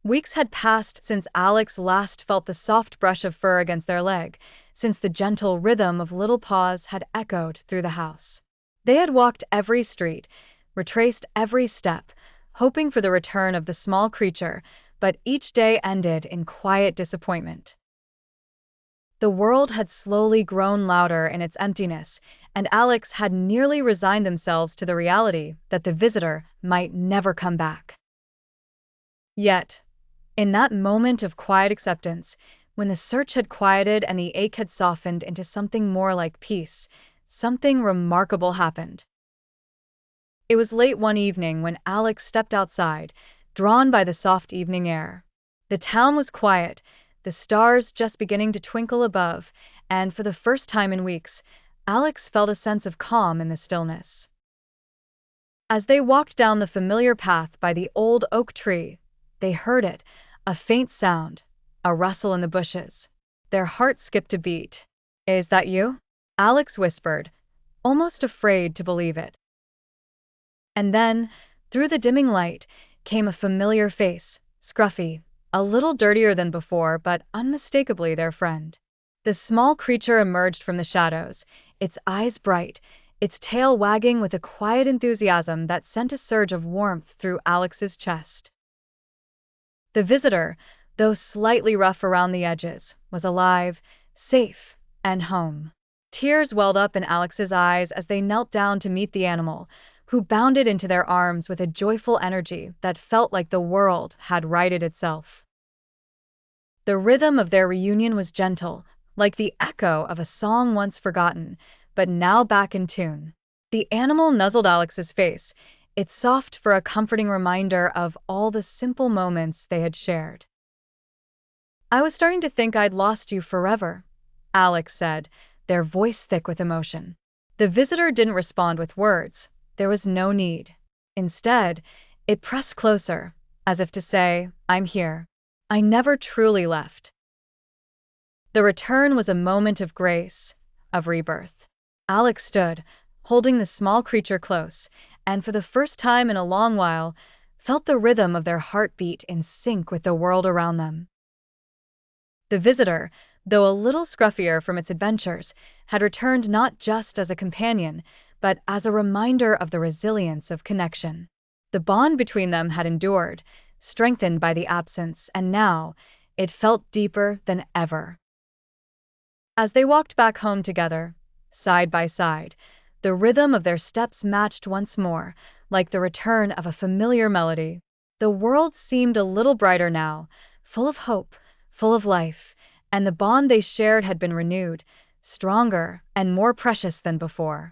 Weeks had passed since Alex last felt the soft brush of fur against their leg, since the gentle rhythm of little paws had echoed through the house. They had walked every street, retraced every step, hoping for the return of the small creature, but each day ended in quiet disappointment. The world had slowly grown louder in its emptiness, and Alex had nearly resigned themselves to the reality that the visitor might never come back. Yet, in that moment of quiet acceptance, when the search had quieted and the ache had softened into something more like peace, something remarkable happened. It was late one evening when Alex stepped outside, drawn by the soft evening air. The town was quiet, the stars just beginning to twinkle above, and for the first time in weeks, Alex felt a sense of calm in the stillness. As they walked down the familiar path by the old oak tree, they heard it, a faint sound, a rustle in the bushes. Their hearts skipped a beat. "Is that you?" Alex whispered, almost afraid to believe it. And then, through the dimming light, came a familiar face, scruffy, a little dirtier than before, but unmistakably their friend. The small creature emerged from the shadows, its eyes bright, its tail wagging with a quiet enthusiasm that sent a surge of warmth through Alex's chest. The visitor, though slightly rough around the edges, was alive, safe, and home. Tears welled up in Alex's eyes as they knelt down to meet the animal, who bounded into their arms with a joyful energy that felt like the world had righted itself. The rhythm of their reunion was gentle, like the echo of a song once forgotten, but now back in tune. The animal nuzzled Alex's face, its soft fur a comforting reminder of all the simple moments they had shared. "I was starting to think I'd lost you forever," Alex said, their voice thick with emotion. The visitor didn't respond with words. There was no need. Instead, it pressed closer, as if to say, "I'm here. I never truly left." The return was a moment of grace, of rebirth. Alex stood, holding the small creature close, and for the first time in a long while, felt the rhythm of their heartbeat in sync with the world around them. The visitor, though a little scruffier from its adventures, had returned not just as a companion, but as a reminder of the resilience of connection. The bond between them had endured, strengthened by the absence, and now it felt deeper than ever. As they walked back home together, side by side, the rhythm of their steps matched once more, like the return of a familiar melody. The world seemed a little brighter now, full of hope, full of life, and the bond they shared had been renewed, stronger and more precious than before.